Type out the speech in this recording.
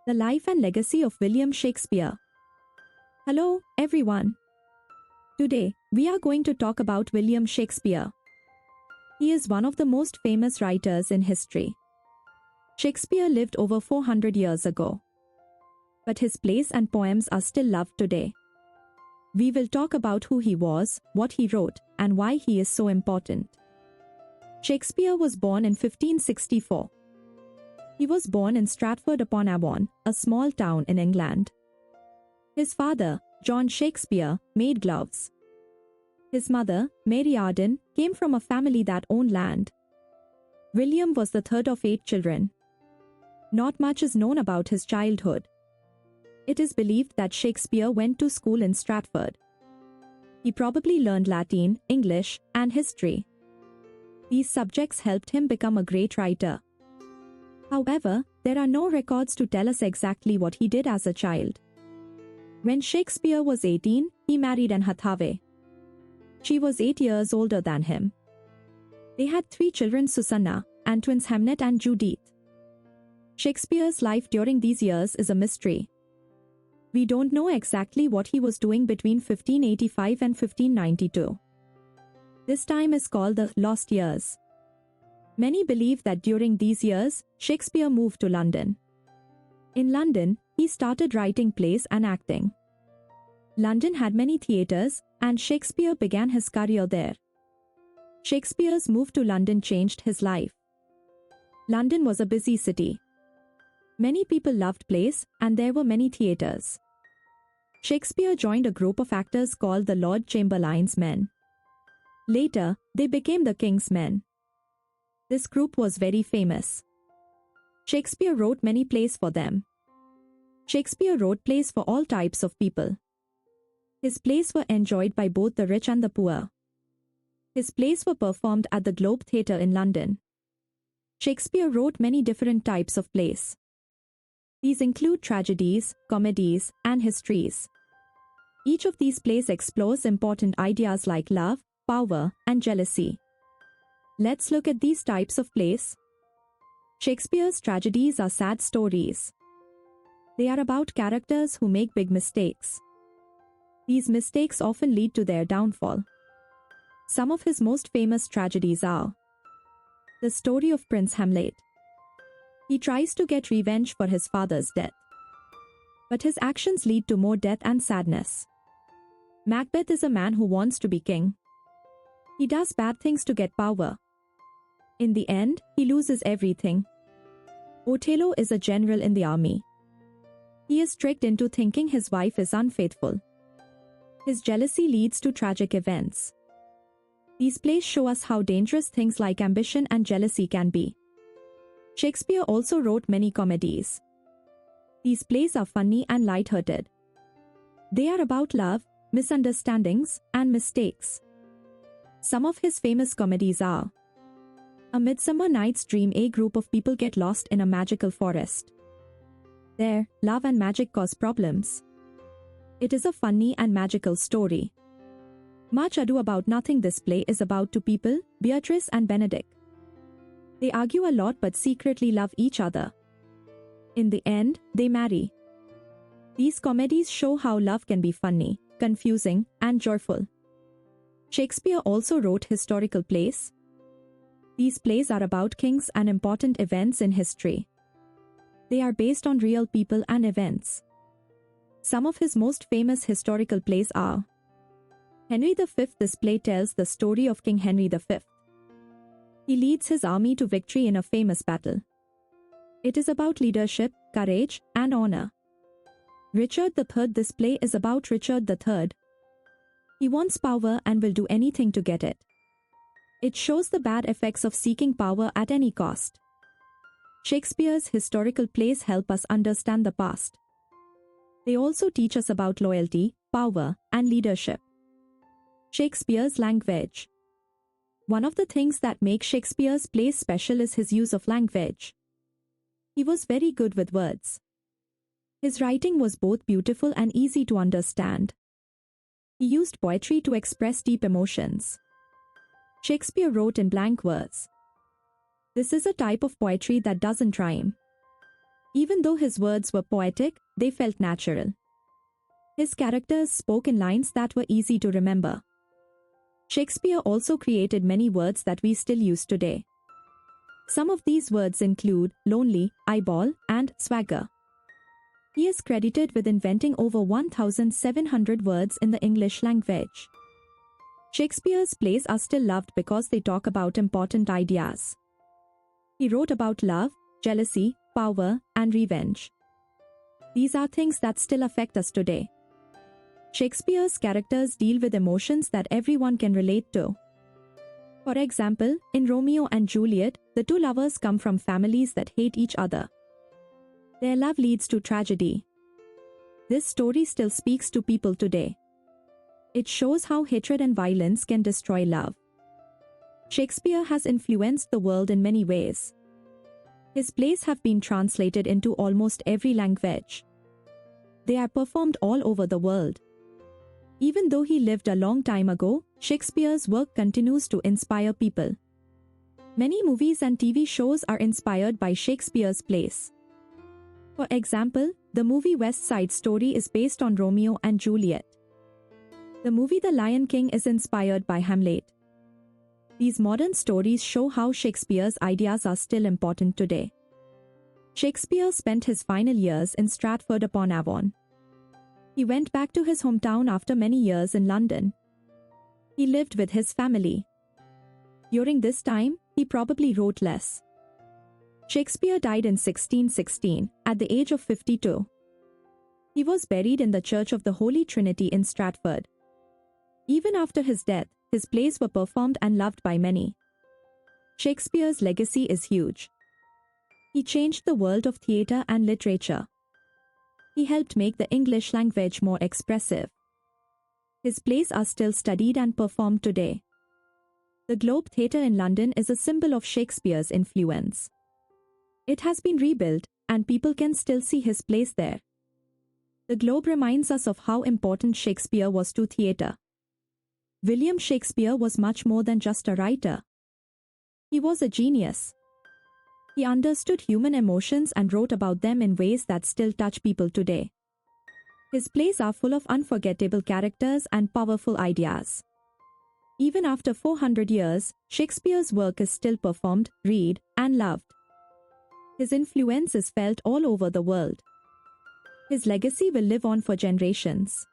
The life and legacy of William Shakespeare. Hello, everyone. Today, we are going to talk about William Shakespeare. He is one of the most famous writers in history. Shakespeare lived over 400 years ago. But his plays and poems are still loved today. We will talk about who he was, what he wrote, and why he is so important. Shakespeare was born in 1564. He was born in Stratford-upon-Avon, a small town in England. His father, John Shakespeare, made gloves. His mother, Mary Arden, came from a family that owned land. William was the third of 8 children. Not much is known about his childhood. It is believed that Shakespeare went to school in Stratford. He probably learned Latin, English, and history. These subjects helped him become a great writer. However, there are no records to tell us exactly what he did as a child. When Shakespeare was 18, he married Anne Hathaway. She was 8 years older than him. They had 3 children, Susanna, and twins Hamnet and Judith. Shakespeare's life during these years is a mystery. We don't know exactly what he was doing between 1585 and 1592. This time is called the lost years. Many believe that during these years, Shakespeare moved to London. In London, he started writing plays and acting. London had many theatres, and Shakespeare began his career there. Shakespeare's move to London changed his life. London was a busy city. Many people loved plays, and there were many theatres. Shakespeare joined a group of actors called the Lord Chamberlain's Men. Later, they became the King's Men. This group was very famous. Shakespeare wrote many plays for them. Shakespeare wrote plays for all types of people. His plays were enjoyed by both the rich and the poor. His plays were performed at the Globe Theatre in London. Shakespeare wrote many different types of plays. These include tragedies, comedies, and histories. Each of these plays explores important ideas like love, power, and jealousy. Let's look at these types of plays. Shakespeare's tragedies are sad stories. They are about characters who make big mistakes. These mistakes often lead to their downfall. Some of his most famous tragedies are The Story of Prince Hamlet. He tries to get revenge for his father's death. But his actions lead to more death and sadness. Macbeth is a man who wants to be king. He does bad things to get power. In the end, he loses everything. Othello is a general in the army. He is tricked into thinking his wife is unfaithful. His jealousy leads to tragic events. These plays show us how dangerous things like ambition and jealousy can be. Shakespeare also wrote many comedies. These plays are funny and light-hearted. They are about love, misunderstandings, and mistakes. Some of his famous comedies are A Midsummer Night's Dream. A group of people get lost in a magical forest. There, love and magic cause problems. It is a funny and magical story. Much Ado About Nothing. This play is about 2 people, Beatrice and Benedict. They argue a lot but secretly love each other. In the end, they marry. These comedies show how love can be funny, confusing, and joyful. Shakespeare also wrote historical plays. These plays are about kings and important events in history. They are based on real people and events. Some of his most famous historical plays are Henry V. This play tells the story of King Henry V. He leads his army to victory in a famous battle. It is about leadership, courage, and honor. Richard III. This play is about Richard III. He wants power and will do anything to get it. It shows the bad effects of seeking power at any cost. Shakespeare's historical plays help us understand the past. They also teach us about loyalty, power, and leadership. Shakespeare's language. One of the things that make Shakespeare's plays special is his use of language. He was very good with words. His writing was both beautiful and easy to understand. He used poetry to express deep emotions. Shakespeare wrote in blank verse. This is a type of poetry that doesn't rhyme. Even though his words were poetic, they felt natural. His characters spoke in lines that were easy to remember. Shakespeare also created many words that we still use today. Some of these words include lonely, eyeball, and swagger. He is credited with inventing over 1,700 words in the English language. Shakespeare's plays are still loved because they talk about important ideas. He wrote about love, jealousy, power, and revenge. These are things that still affect us today. Shakespeare's characters deal with emotions that everyone can relate to. For example, in Romeo and Juliet, the two lovers come from families that hate each other. Their love leads to tragedy. This story still speaks to people today. It shows how hatred and violence can destroy love. Shakespeare has influenced the world in many ways. His plays have been translated into almost every language. They are performed all over the world. Even though he lived a long time ago, Shakespeare's work continues to inspire people. Many movies and TV shows are inspired by Shakespeare's plays. For example, the movie West Side Story is based on Romeo and Juliet. The movie The Lion King is inspired by Hamlet. These modern stories show how Shakespeare's ideas are still important today. Shakespeare spent his final years in Stratford-upon-Avon. He went back to his hometown after many years in London. He lived with his family. During this time, he probably wrote less. Shakespeare died in 1616, at the age of 52. He was buried in the Church of the Holy Trinity in Stratford. Even after his death, his plays were performed and loved by many. Shakespeare's legacy is huge. He changed the world of theatre and literature. He helped make the English language more expressive. His plays are still studied and performed today. The Globe Theatre in London is a symbol of Shakespeare's influence. It has been rebuilt, and people can still see his plays there. The Globe reminds us of how important Shakespeare was to theatre. William Shakespeare was much more than just a writer. He was a genius. He understood human emotions and wrote about them in ways that still touch people today. His plays are full of unforgettable characters and powerful ideas. Even after 400 years, Shakespeare's work is still performed, read, and loved. His influence is felt all over the world. His legacy will live on for generations.